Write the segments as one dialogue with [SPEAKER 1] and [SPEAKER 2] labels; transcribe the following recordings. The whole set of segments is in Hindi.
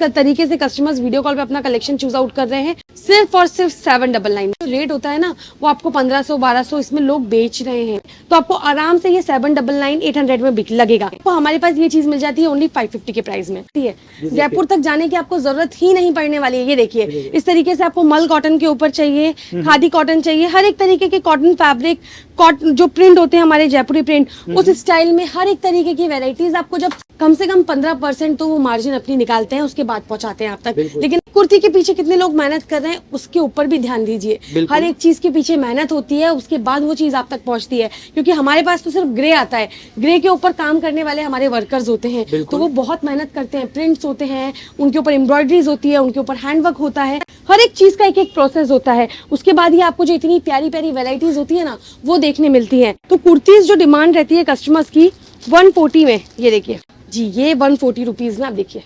[SPEAKER 1] तरीके से कस्टमर्स वीडियो कॉल पे अपना कलेक्शन चूज आउट कर रहे हैं सिर्फ और सिर्फ 799। जो रेट होता है ना वो आपको 1500-1200 इसमें लोग बेच रहे हैं, तो आपको आराम से ये 799 800 में बिक लगेगा। तो हमारे पास ये चीज मिल जाती है ओनली 550 के प्राइस में। ठीक है, जयपुर तक जाने की आपको जरूरत ही नहीं पड़ने वाली है। ये देखिए, इस तरीके से आपको मल कॉटन के ऊपर चाहिए, खादी कॉटन चाहिए, हर एक तरीके के कॉटन फैब्रिक, कॉटन जो प्रिंट होते हैं हमारे जयपुरी प्रिंट, उस स्टाइल में हर एक तरीके की वेराइटीज आपको जब कम से कम 15% तो वो मार्जिन अपनी निकालते हैं, उसके बाद पहुंचाते हैं आप तक। लेकिन कुर्ती के पीछे कितने लोग मेहनत कर रहे हैं उसके ऊपर भी ध्यान दीजिए। हर एक चीज के पीछे मेहनत होती है, उसके बाद वो चीज आप तक पहुंचती है। क्योंकि हमारे पास तो सिर्फ ग्रे आता है, ग्रे के ऊपर काम करने वाले हमारे वर्कर्स होते हैं, तो वो बहुत मेहनत करते हैं। प्रिंट्स होते हैं, उनके ऊपर एम्ब्रॉयडरीज होती है, उनके ऊपर हैंडवर्क होता है, हर एक चीज का एक एक प्रोसेस होता है। उसके बाद ही आपको जो इतनी प्यारी प्यारी वेराइटीज होती है ना वो देखने मिलती है। तो कुर्तीज जो डिमांड रहती है कस्टमर्स की 140 में, ये देखिए जी, ये 140 रुपीज में आप देखिए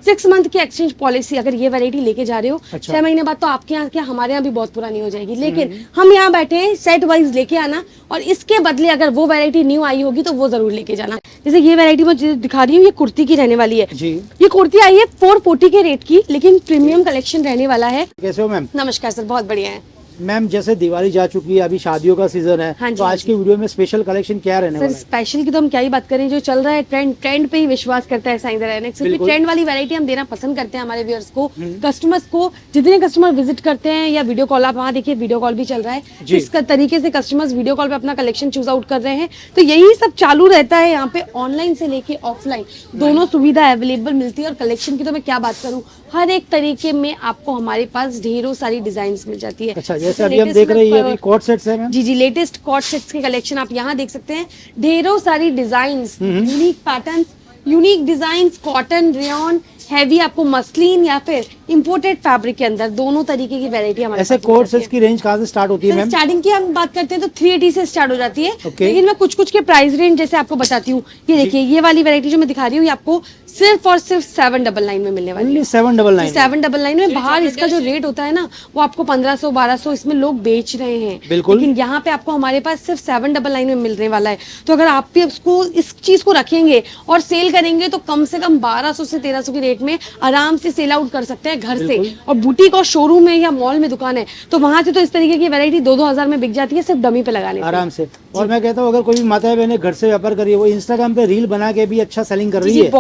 [SPEAKER 1] 6 मंथ की एक्सचेंज पॉलिसी। अगर ये वैरायटी लेके जा रहे हो 6 महीने बाद तो आपके यहाँ क्या हमारे यहाँ भी बहुत पुरानी हो जाएगी। लेकिन हम यहाँ बैठे सेट वाइज लेके आना, और इसके बदले अगर वो वैरायटी न्यू आई होगी तो वो जरूर लेके जाना। जैसे ये वैरायटी मैं दिखा रही हूँ, ये कुर्ती की रहने वाली है जी। ये कुर्ती आई है 440 के रेट की, लेकिन प्रीमियम कलेक्शन रहने वाला है।
[SPEAKER 2] कैसे हो मैम?
[SPEAKER 1] नमस्कार सर, बहुत बढ़िया है
[SPEAKER 2] मैम। जैसे दिवाली जा चुकी है, अभी शादियों का सीजन है,
[SPEAKER 1] हाँ
[SPEAKER 2] तो आज की वीडियो में स्पेशल कलेक्शन क्या रहने वाला है?
[SPEAKER 1] स्पेशल की तो हम क्या ही बात करें, जो चल रहा है ट्रेंड पे ही विश्वास करता है साइंदर एनेक्स, क्योंकि ट्रेंड वाली वैरायटी हम देना पसंद करते हैं हमारे व्यूअर्स को, कस्टमर्स को। जितने कस्टमर विजिट करते हैं या वीडियो कॉल, आप वहाँ देखिए वीडियो कॉल भी चल रहा है, इस तरीके से कस्टमर्स वीडियो कॉल पे अपना कलेक्शन चूज आउट कर रहे हैं। तो यही सब चालू रहता है यहाँ पे, ऑनलाइन से लेके ऑफलाइन दोनों सुविधा अवेलेबल मिलती है। और कलेक्शन की तो मैं क्या बात करूँ, हर एक तरीके में आपको हमारे पास ढेरों सारी डिजाइन मिल जाती है।
[SPEAKER 2] अच्छा, जैसे अभी हम देख रहे हैं ये अभी कोट सेट्स है मैम?
[SPEAKER 1] जी, लेटेस्ट कोट सेट्स के कलेक्शन आप यहाँ देख सकते हैं। ढेरों सारी designs, unique patterns, unique designs, cotton, rayon, heavy आपको मसलिन या फिर इंपोर्टेड फैब्रिक के अंदर दोनों तरीके की वैरायटी हमारे
[SPEAKER 2] ऐसे कोट सेट्स की रेंज कहाँ से स्टार्ट होती है मैम?
[SPEAKER 1] स्टार्टिंग की हम बात करते हैं तो 380 से स्टार्ट हो जाती है। लेकिन मैं कुछ के प्राइस रेंज जैसे आपको बताती हूँ। ये देखिए, ये वाली वैरायटी जो मैं दिखा रही हूँ, ये आपको सिर्फ और सिर्फ 799 में मिलने वाली है। 799 में। बाहर इसका जो रेट होता है ना वो आपको 1500-1200 इसमें लोग बेच रहे हैं, लेकिन यहाँ पे आपको हमारे पास सिर्फ 799 में मिलने वाला है। तो अगर आप भी इसको इस चीज को रखेंगे और सेल करेंगे तो कम से कम 1200 से 1300 की रेट में आराम से सेल आउट कर सकते हैं घर से। और बुटीक और शोरूम में या मॉल में दुकान है तो वहां से तो इस तरीके की वैरायटी 2-2 हजार में बिक जाती है सिर्फ डमी पे लगाने
[SPEAKER 2] आराम से। और मैं कहता हूँ अगर कोई भी माता बहने घर से व्यापार करिए, वो इंस्टाग्राम पे रील बना के भी अच्छा सेलिंग कर रही है।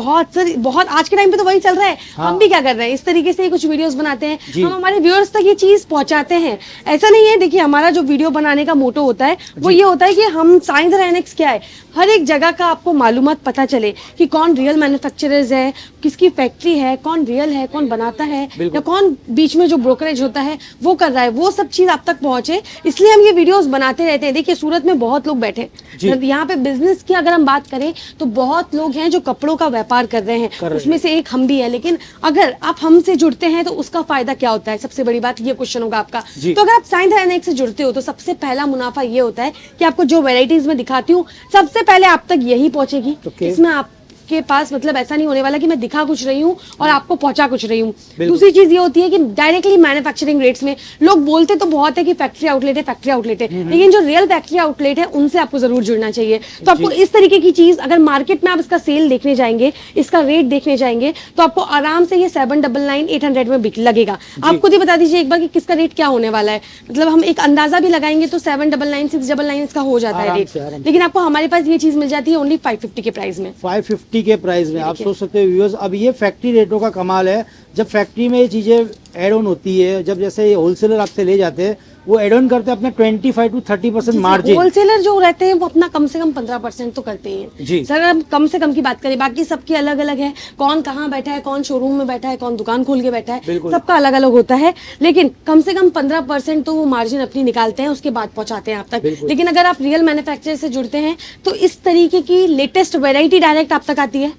[SPEAKER 1] बहुत आज के टाइम पे तो वही चल रहा है। हाँ। हम भी क्या कर रहे हैं, इस तरीके से कुछ वीडियोस बनाते हैं, हम हमारे व्यूअर्स तक ये चीज पहुंचाते हैं। ऐसा नहीं है, देखिए हमारा जो वीडियो बनाने का मोटो होता है वो ये होता है कि हम साइंदर एनेक्स क्या है, हर एक जगह का आपको मालूमात पता चले कि कौन रियल मैन्युफैक्चरर्स है, किसकी फैक्ट्री है, कौन रियल है, कौन बनाता है, या कौन बीच में जो ब्रोकरेज होता है वो कर रहा है, वो सब चीज आप तक पहुंचे। इसलिए हम ये वीडियोस बनाते रहते हैं। देखिए सूरत में बहुत लोग बैठे, यहाँ पे बिजनेस की अगर हम बात करें तो बहुत लोग हैं जो कपड़ों का व्यापार कर रहे हैं, उसमें से एक हम भी है। लेकिन अगर आप हमसे जुड़ते हैं तो उसका फायदा क्या होता है, सबसे बड़ी बात ये क्वेश्चन होगा आपका। तो अगर आप साइंदर एनेक्स से जुड़ते हो तो सबसे पहला मुनाफा ये होता है कि आपको जो वेराइटीज में दिखाती हूँ सबसे पहले आप तक यही पहुंचेगी। इसमें आप के पास मतलब ऐसा नहीं होने वाला कि मैं दिखा कुछ रही हूँ और आपको पहुंचा कुछ रही हूँ। दूसरी चीज ये होती है कि डायरेक्टली मैन्युफैक्चरिंग रेट्स में लोग बोलते तो बहुत है कि फैक्ट्री आउटलेट है, लेकिन जो रियल फैक्ट्री आउटलेट है उनसे आपको जरूर जुड़ना चाहिए। तो आपको इस तरीके की चीज अगर मार्केट में आप इसका सेल देखने जाएंगे, इसका रेट देखने जाएंगे, तो आपको आराम से ये 799 800 में बिक लगेगा। आप खुद ही बता दीजिए एक बार कि किसका रेट क्या होने वाला है। मतलब हम एक अंदाजा भी लगाएंगे तो 799 699 इसका हो जाता है रेट, लेकिन आपको हमारे पास ये चीज मिल जाती है ओनली 550 के प्राइस में।
[SPEAKER 2] 550 के प्राइस में आप सोच सकते हो व्यूअर्स। अब ये फैक्ट्री रेटों का कमाल है, जब फैक्ट्री में ये चीजें एड ऑन होती है, जब जैसे होलसेलर आपसे ले जाते हैं वो एड ऑन करते हैं अपने 25 to 30% मार्जिन।
[SPEAKER 1] होलसेलर जो रहते हैं वो अपना कम से कम 15% तो करते हैं
[SPEAKER 2] जी।
[SPEAKER 1] सर हम कम से कम की बात करें, बाकी सबकी अलग अलग है, कौन कहाँ बैठा है, कौन शोरूम में बैठा है, कौन दुकान खोल के बैठा है, सबका अलग अलग होता है। लेकिन कम से कम 15% तो वो मार्जिन अपनी निकालते हैं, उसके बाद पहुंचाते हैं आप तक। लेकिन अगर आप रियल मैन्युफैक्चरर से जुड़ते हैं तो इस तरीके की लेटेस्ट वेरायटी डायरेक्ट आप तक आती है,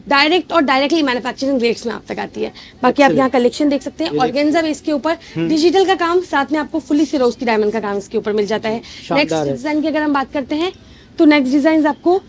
[SPEAKER 1] डायरेक्ट और डायरेक्टली मैन्युफैक्चरिंग रेट्स में आप तक आती है। बाकी आप यहाँ कलेक्शन देख सकते हैं, ऑर्गेन्जा में इसके ऊपर डिजिटल का काम, साथ में आपको फुली सिरोस्की डायमंड का काम इसके ऊपर मिल जाता है। नेक्स्ट डिजाइन की अगर हम बात करते हैं तो नेक्स्ट डिजाइन आपको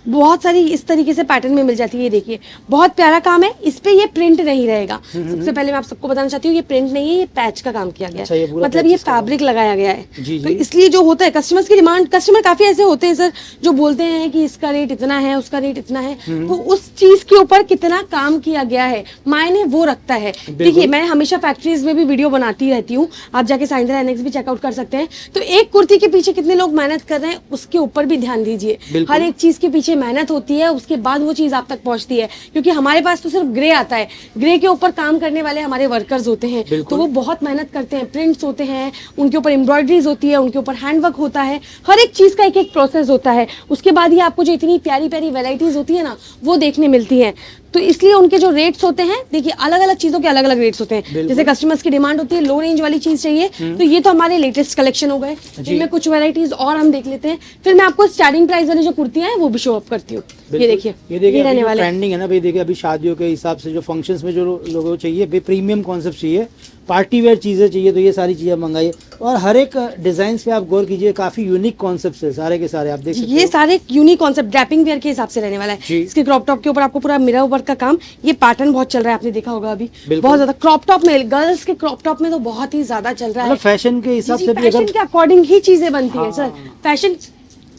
[SPEAKER 1] बहुत सारी इस तरीके से पैटर्न में मिल जाती है। ये देखिए बहुत प्यारा काम है, इस पे ये प्रिंट नहीं रहेगा। सबसे पहले मैं आप सबको बताना चाहती हूँ ये प्रिंट नहीं है, ये पैच का काम किया गया
[SPEAKER 2] अच्छा, ये
[SPEAKER 1] है,
[SPEAKER 2] पूरा
[SPEAKER 1] मतलब ये
[SPEAKER 2] patches का
[SPEAKER 1] फैब्रिक लगाया गया है।
[SPEAKER 2] जी,
[SPEAKER 1] तो
[SPEAKER 2] जी।
[SPEAKER 1] इसलिए जो होता है कस्टमर्स की डिमांड, कस्टमर काफी ऐसे होते हैं सर जो बोलते हैं कि इसका रेट इतना है, उसका रेट इतना है, तो उस चीज के ऊपर कितना काम किया गया है मायने वो रखता है। देखिए मैं हमेशा फैक्ट्रीज में भी वीडियो बनाती रहती हूँ, आप जाके साइंदरा एनेक्स भी चेकआउट कर सकते हैं। तो एक कुर्ती के पीछे कितने लोग मेहनत कर रहे हैं उसके ऊपर भी ध्यान दीजिए।
[SPEAKER 2] बिल्कुल।
[SPEAKER 1] हर एक चीज के पीछे मेहनत होती है, उसके बाद वो चीज आप तक पहुंचती है। क्योंकि हमारे पास तो सिर्फ ग्रे आता है, ग्रे के ऊपर काम करने वाले हमारे वर्कर्स होते हैं, तो वो बहुत मेहनत करते हैं, प्रिंट्स होते हैं, उनके ऊपर एम्ब्रॉयडरीज होती है, उनके ऊपर हैंडवर्क होता है, हर एक चीज का एक एक प्रोसेस होता है। उसके बाद ही आपको जो इतनी प्यारी प्यारी वेराइटीज होती है ना वो देखने मिलती है। तो इसलिए उनके जो रेट्स होते हैं, देखिए अलग अलग चीजों के अलग अलग रेट्स होते हैं। जैसे कस्टमर्स की डिमांड होती है लो रेंज वाली चीज चाहिए, तो ये तो हमारे लेटेस्ट कलेक्शन हो गए। इनमें कुछ वैरायटीज और हम देख लेते हैं, फिर मैं आपको स्टार्टिंग प्राइस वाली जो कुर्तियां हैं वो भी शो अप करती हूँ। ये देखिए
[SPEAKER 2] ये
[SPEAKER 1] रहने वाला है।
[SPEAKER 2] ट्रेंडिंग है ना भाई। देखिए अभी शादियों के हिसाब से जो फंक्शंस में जो लोगों को चाहिए भाई, प्रीमियम कॉन्सेप्ट चाहिए, पार्टी वेयर चीज़ें चाहिए, तो ये सारी चीज़ें मंगाइए। और हर एक डिजाइन पे आप गौर कीजिए, काफी यूनिक कॉन्सेप्ट है सारे के सारे, आप देख सकते
[SPEAKER 1] ये सारे यूनिक कॉन्सेप्ट ड्रैपिंग वेयर के हिसाब से रहने वाला है।
[SPEAKER 2] जी।
[SPEAKER 1] इसके क्रॉप टॉप के ऊपर आपको पूरा मिरर वर्क का काम, ये पैटर्न बहुत चल रहा है, आपने देखा होगा अभी बहुत ज्यादा क्रॉप टॉप में, गर्ल्स के क्रॉप टॉप में तो बहुत ही ज्यादा चल रहा है।
[SPEAKER 2] फैशन के हिसाब से भी
[SPEAKER 1] फैशन के अकॉर्डिंग ही चीजें बनती है सर। फैशन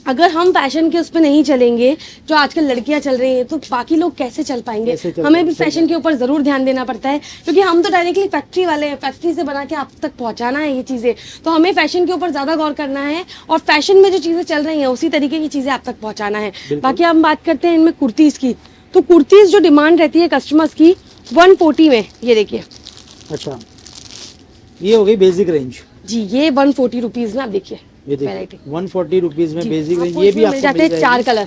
[SPEAKER 1] अगर हम फैशन के उस पर नहीं चलेंगे, जो आजकल लड़कियां चल रही हैं, तो बाकी लोग कैसे चल पाएंगे? हमें भी फैशन के ऊपर जरूर ध्यान देना पड़ता है, क्योंकि हम तो डायरेक्टली फैक्ट्री वाले हैं, फैक्ट्री से बना के आप तक पहुंचाना है ये चीजें, तो हमें फैशन के ऊपर ज्यादा गौर करना है और फैशन में जो चीजें चल रही हैं उसी तरीके की चीजें आप तक पहुंचाना है। बाकी हम बात करते हैं इनमें कुर्तीज की, तो कुर्तीज जो डिमांड रहती है कस्टमर्स की 140 में, ये देखिए।
[SPEAKER 2] अच्छा, ये हो गई बेसिक रेंज
[SPEAKER 1] जी, ये 140 रुपीज में आप देखिए
[SPEAKER 2] ये
[SPEAKER 1] वैरायटी
[SPEAKER 2] 140 रुपीज में बेसिक रेंज।
[SPEAKER 1] आपको
[SPEAKER 2] ये भी
[SPEAKER 1] इसमें
[SPEAKER 2] आपको
[SPEAKER 1] मिल जाते हैं 4 कलर,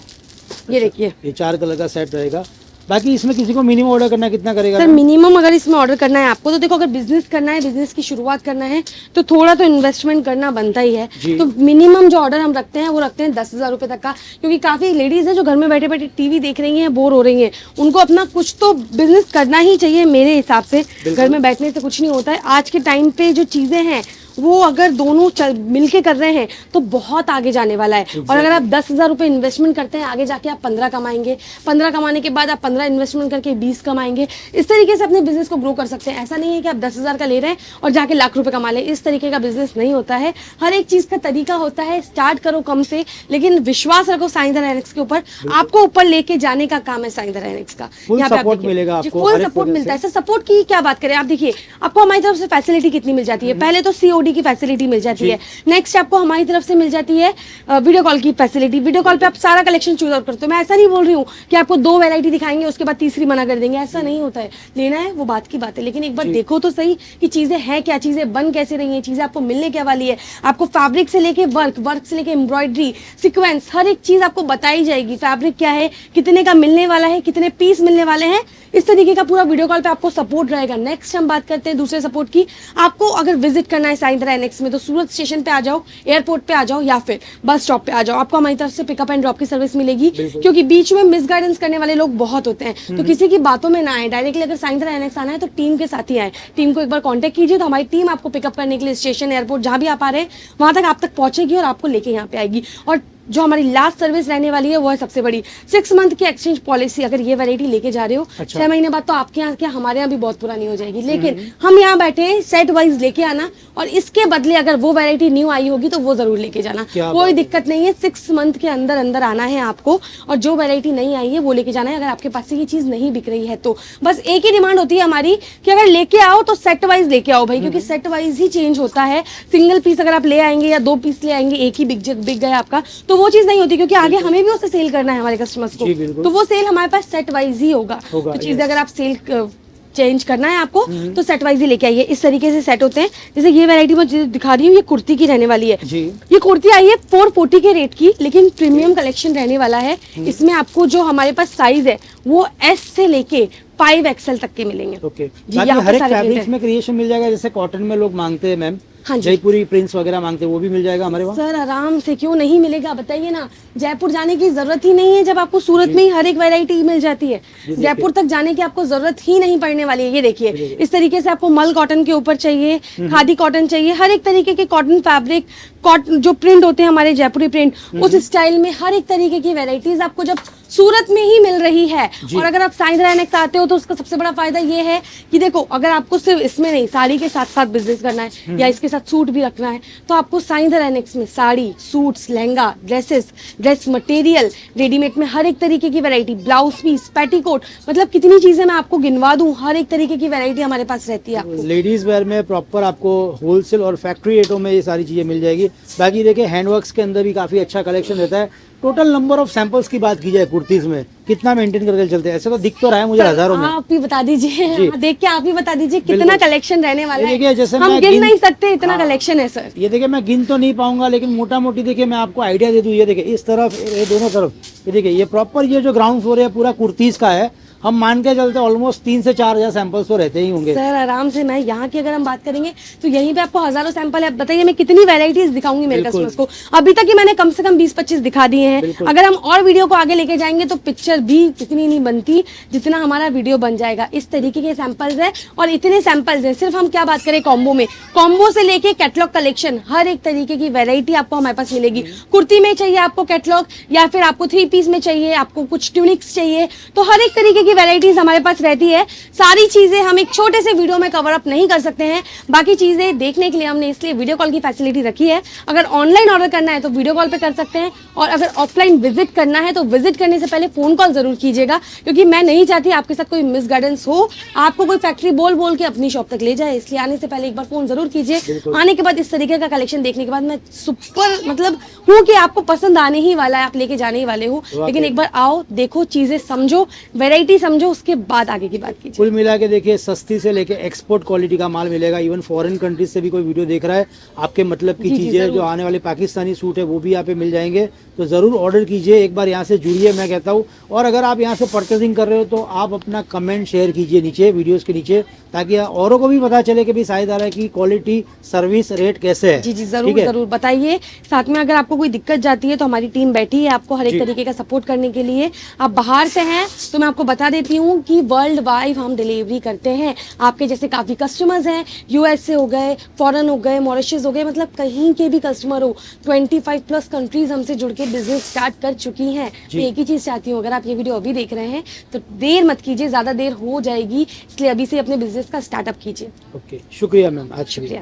[SPEAKER 1] ये देखिए
[SPEAKER 2] ये 4 कलर का सेट रहेगा। बाकी इसमें किसी को मिनिमम ऑर्डर करना कितना करेगा
[SPEAKER 1] सर? मिनिमम अगर इसमें ऑर्डर करना है आपको, तो देखो अगर बिजनेस करना है, बिजनेस की शुरुआत करना है, तो थोड़ा तो इन्वेस्टमेंट करना बनता ही है। तो मिनिमम जो ऑर्डर हम रखते हैं वो रखते हैं 10,000 रुपए तक का, क्योंकि काफी लेडीज है जो घर में बैठे बैठे टीवी देख रही हैं, बोर हो रही हैं, उनको अपना कुछ तो बिजनेस करना ही चाहिए। मेरे हिसाब से घर में बैठने से कुछ नहीं होता है। आज के टाइम पे जो चीजें हैं वो अगर दोनों मिलके कर रहे हैं तो बहुत आगे जाने वाला है। और अगर आप 10,000 रुपए इन्वेस्टमेंट करते हैं, आगे जाके आप 15 कमाएंगे, 15 कमाने के बाद आप 15 इन्वेस्टमेंट करके 20 कमाएंगे। इस तरीके से अपने बिजनेस को ग्रो कर सकते हैं। ऐसा नहीं है कि आप 10,000 का ले रहे हैं और जाके लाख रुपए कमा लें, इस तरीके का बिजनेस नहीं होता है। हर एक चीज का तरीका होता है। स्टार्ट करो कम से, लेकिन विश्वास रखो साइंदरा एनेक्स के ऊपर, आपको ऊपर लेके जाने का काम है साइंदरा एनेक्स का।
[SPEAKER 2] फुल सपोर्ट मिलेगा आपको,
[SPEAKER 1] फुल सपोर्ट मिलता है। सपोर्ट की क्या बात करें, आप देखिए आपको हमारी तरफ से फैसिलिटी कितनी मिल जाती है। पहले तो COD की फैसिलिटी मिल जाती है, नेक्स्ट आपको हमारी तरफ से मिल जाती है वीडियो कॉल की फैसिलिटी। वीडियो कॉल पे आप सारा कलेक्शन चूज आउट करते हो। मैं ऐसा नहीं बोल रही हूँ कि आपको 2 वैरायटी दिखाएंगे उसके बाद तीसरी मना कर देंगे, ऐसा नहीं होता है। लेना है वो बात की बात है, लेकिन एक बार देखो तो सही कि चीजें हैं क्या, चीजें बन कैसे रही हैं, चीजें आपको मिलने क्या वाली है। आपको फैब्रिक से लेके वर्क, वर्क से लेके एम्ब्रॉयडरी, सीक्वेंस, हर एक चीज आपको बताई जाएगी। फैब्रिक क्या है, कितने का मिलने वाला है, कितने पीस मिलने वाले हैं, इस तरीके का पूरा वीडियो कॉल पे आपको सपोर्ट रहेगा। नेक्स्ट हम बात करते हैं दूसरे सपोर्ट की। आपको अगर विजिट करना है साइंदरा एनेक्स में, तो सूरत स्टेशन पे आ जाओ, एयरपोर्ट पे आ जाओ, या फिर बस स्टॉप पे आ जाओ। आपको हमारी तरफ से पिकअप एंड ड्रॉप की सर्विस मिलेगी, क्योंकि बीच में मिसगाइडेंस करने वाले लोग बहुत होते हैं। तो किसी की बातों में ना आए, डायरेक्टली अगर साइंदरा एनेक्स आना है तो टीम के साथ ही आए। टीम को एक बार कॉन्टेक्ट कीजिए, तो हमारी टीम आपको पिकअप करने के लिए स्टेशन, एयरपोर्ट, जहां भी आप आ रहे हैं वहां तक आप तक पहुंचेगी और आपको लेके यहाँ पे आएगी। और जो हमारी लास्ट सर्विस रहने वाली है वो है सबसे बड़ी 6 मंथ की एक्सचेंज पॉलिसी। अगर ये वैरायटी लेके जा रहे हो 6 महीने बाद, तो आपके यहाँ क्या हमारे यहाँ भी बहुत पुरानी हो जाएगी। लेकिन हम यहाँ बैठे सेट वाइज लेके आना, और इसके बदले अगर वो वैरायटी न्यू आई होगी तो वो जरूर लेके जाना, कोई दिक्कत नहीं है। 6 मंथ के अंदर अंदर आना है आपको, और जो वैरायटी नहीं आई है वो लेके जाना है। अगर आपके पास से ये चीज नहीं बिक रही है तो बस एक ही डिमांड होती है हमारी कि अगर लेके आओ तो सेट वाइज लेके आओ भाई, क्योंकि सेट वाइज ही चेंज होता है। सिंगल पीस अगर आप ले आएंगे या 2 पीस ले आएंगे, एक ही बिक गया आपका, तो वो चीज नहीं होती, क्योंकि आगे हमें भी उसे सेल करना है हमारे कस्टमर्स को। तो वो सेल हमारे पास सेट वाइज ही होगा। तो चीजें अगर आप सेल चेंज करना है आपको तो सेट वाइज ही लेके आइए। इस तरीके से सेट होते हैं। जैसे ये वैरायटी मैं दिखा रही हूँ, ये कुर्ती की रहने वाली है जी। ये कुर्ती आई है 440 के रेट की, लेकिन प्रीमियम कलेक्शन रहने वाला है। इसमें आपको जो हमारे पास साइज है वो S से लेके 5XL तक के मिलेंगे।
[SPEAKER 2] ओके, बाकी हर एक फैब्रिक्स में क्रिएशन मिल जाएगा। जैसे कॉटन में लोग मांगते हैं मैम,
[SPEAKER 1] हाँ जी।
[SPEAKER 2] जयपुरी प्रिंट्स वगैरह मांगते हैं वो भी मिल जाएगा हमारे वहाँ?
[SPEAKER 1] सर आराम से, क्यों नहीं मिलेगा बताइए ना। जयपुर जाने की जरूरत ही नहीं है जब आपको सूरत में ही हर एक वैरायटी मिल जाती है।
[SPEAKER 2] देखिए।
[SPEAKER 1] जयपुर तक जाने की आपको जरूरत ही नहीं पड़ने वाली है। ये देखिए
[SPEAKER 2] देखिए।
[SPEAKER 1] इस तरीके से आपको मल कॉटन के ऊपर चाहिए, खादी कॉटन चाहिए, हर एक तरीके के कॉटन फैब्रिक, कॉटन जो प्रिंट होते हैं हमारे जयपुरी प्रिंट, उस स्टाइल में हर एक तरीके की वैरायटीज आपको जब सूरत में ही मिल रही है। और अगर आप साइंद्रा एनेक्स आते हो तो उसका सबसे बड़ा फायदा ये है कि देखो अगर आपको सिर्फ इसमें नहीं साड़ी के साथ साथ बिजनेस करना है या इसके साथ सूट भी रखना है तो आपको साइंद्रा एनेक्स में sari, suits, lehenga, dresses, dress material, readymade में हर एक तरीके की वैरायटी, ब्लाउज पीस, पेटीकोट, मतलब कितनी चीजें मैं आपको गिनवा दूं, हर एक तरीके की वैरायटी हमारे पास रहती है आपको।
[SPEAKER 2] लेडीज वेयर में प्रॉपर आपको होलसेल और फैक्ट्री रेटों में ये सारी चीजें मिल जाएगी। बाकी देखिए हैंडवर्क्स के अंदर भी काफी अच्छा कलेक्शन रहता है। टोटल नंबर ऑफ सैंपल्स की बात की जाए कुर्तीज में कितना मेंटेन करके चलते हैं? ऐसे तो दिख तो रहा है मुझे हजारों में।
[SPEAKER 1] आप ही बता दीजिए,
[SPEAKER 2] जी।
[SPEAKER 1] हाँ, देख के आप ही बता दीजिए कितना
[SPEAKER 2] बिल्कुल।
[SPEAKER 1] कलेक्शन रहने वाला
[SPEAKER 2] ये देखिए,
[SPEAKER 1] है।
[SPEAKER 2] जैसे
[SPEAKER 1] हम
[SPEAKER 2] मैं
[SPEAKER 1] गिन
[SPEAKER 2] गिन-
[SPEAKER 1] नहीं सकते इतना
[SPEAKER 2] हाँ।
[SPEAKER 1] कलेक्शन है सर।
[SPEAKER 2] ये देखिए मैं गिन तो नहीं पाऊंगा लेकिन मोटा मोटी देखिए मैं आपको आइडिया दे दूं। ये देखिए इस तरफ, ये दोनों तरफ, ये देखिए ये प्रॉपर ये जो ग्राउंड फ्लोर है पूरा कुर्तीज का है। हम मान के चलते ऑलमोस्ट 3 से 4 हजार सैंपल्स तो रहते ही होंगे।
[SPEAKER 1] सर आराम से, मैं यहाँ की अगर हम बात करेंगे तो यहीं पे आपको हजारों सैंपल है। बताइए मैं कितनी वैरायटीज दिखाऊंगी मेरे
[SPEAKER 2] बिल्कुल।
[SPEAKER 1] कस्टमर्स को। अभी तक ही मैंने कम से कम 20-25 दिखा दिए हैं।
[SPEAKER 2] बिल्कुल।
[SPEAKER 1] अगर हम और वीडियो को आगे लेके जाएंगे तो पिक्चर भी इतनी नहीं बनती जितना हमारा वीडियो बन जाएगा। इस तरीके के सैंपल्स है और इतने सैंपल्स है। सिर्फ हम क्या बात करें कॉम्बो में, कॉम्बो से लेके कैटलॉग कलेक्शन, हर एक तरीके की वैरायटी आपको हमारे पास मिलेगी। कुर्ती में चाहिए आपको कैटलॉग या फिर आपको 3 पीस में चाहिए, आपको कुछ ट्यूनिक्स चाहिए, तो हर एक तरीके की वैरायटीज हमारे पास रहती है। सारी चीजें हम एक छोटे से वीडियो में कवर अप नहीं कर सकते हैं। बाकी चीजें देखने के लिए हमने इसलिए वीडियो कॉल की फैसिलिटी रखी है। अगर ऑनलाइन ऑर्डर करना है तो वीडियो कॉल पे कर सकते हैं और अगर ऑफलाइन विजिट करना है तो विजिट करने से पहले फोन कॉल जरूर कीजिएगा, क्योंकि मैं नहीं चाहती आपके साथ कोई मिसगाइडेंस हो, आपको कोई फैक्ट्री बोल के अपनी शॉप तक ले जाए। इसलिए आने से पहले एक बार फोन जरूर कीजिए। आने के बाद इस तरीके का कलेक्शन देखने के बाद मैं सुपर मतलब हूँ कि आपको पसंद आने ही वाला है, आप लेके जाने ही वाले हो। लेकिन एक बार आओ, देखो, चीजें समझो, वेराइटी समझो, उसके बाद आगे की बात कीजिए।
[SPEAKER 2] कुल मिला के देखिए सस्ती से लेके एक्सपोर्ट क्वालिटी का माल मिलेगा। इवन फॉरेन कंट्रीज से भी कोई वीडियो देख रहा है, आपके मतलब की
[SPEAKER 1] जी,
[SPEAKER 2] चीजें
[SPEAKER 1] जरूर।
[SPEAKER 2] जो आने वाले पाकिस्तानी सूट है वो भी यहाँ पे मिल जाएंगे। तो जरूर ऑर्डर कीजिए, एक बार यहाँ से जुड़िए मैं कहता हूँ। और अगर आप यहाँ से परचेसिंग कर रहे हो तो आप अपना कमेंट शेयर कीजिए नीचे वीडियोस के नीचे, ताकि औरों को भी पता चले कि भाई शायद आ रहा है कि क्वालिटी, सर्विस, रेट कैसे है।
[SPEAKER 1] जी
[SPEAKER 2] ठीक
[SPEAKER 1] जरूर
[SPEAKER 2] है?
[SPEAKER 1] जरूर बताइए। साथ में अगर आपको कोई दिक्कत जाती है तो हमारी टीम बैठी है आपको हर एक
[SPEAKER 2] जी।
[SPEAKER 1] तरीके का सपोर्ट करने के लिए। आप बाहर से हैं तो मैं आपको बता देती हूँ कि वर्ल्ड वाइड हम डिलीवरी करते हैं। आपके जैसे काफी कस्टमर्स हैं, यूएस से हो गए, फॉरेन हो गए, मॉरिशस हो गए, मतलब कहीं के भी कस्टमर हो, 25 प्लस कंट्रीज हमसे जुड़ के बिजनेस स्टार्ट कर चुकी हैं। मैं एक ही चीज चाहती हूँ, अगर आप ये वीडियो अभी देख रहे हैं तो देर मत कीजिए, ज्यादा देर हो जाएगी, इसलिए अभी से अपने बिजनेस का स्टार्टअप कीजिए।
[SPEAKER 2] ओके, शुक्रिया मैम, आज
[SPEAKER 1] शुक्रिया।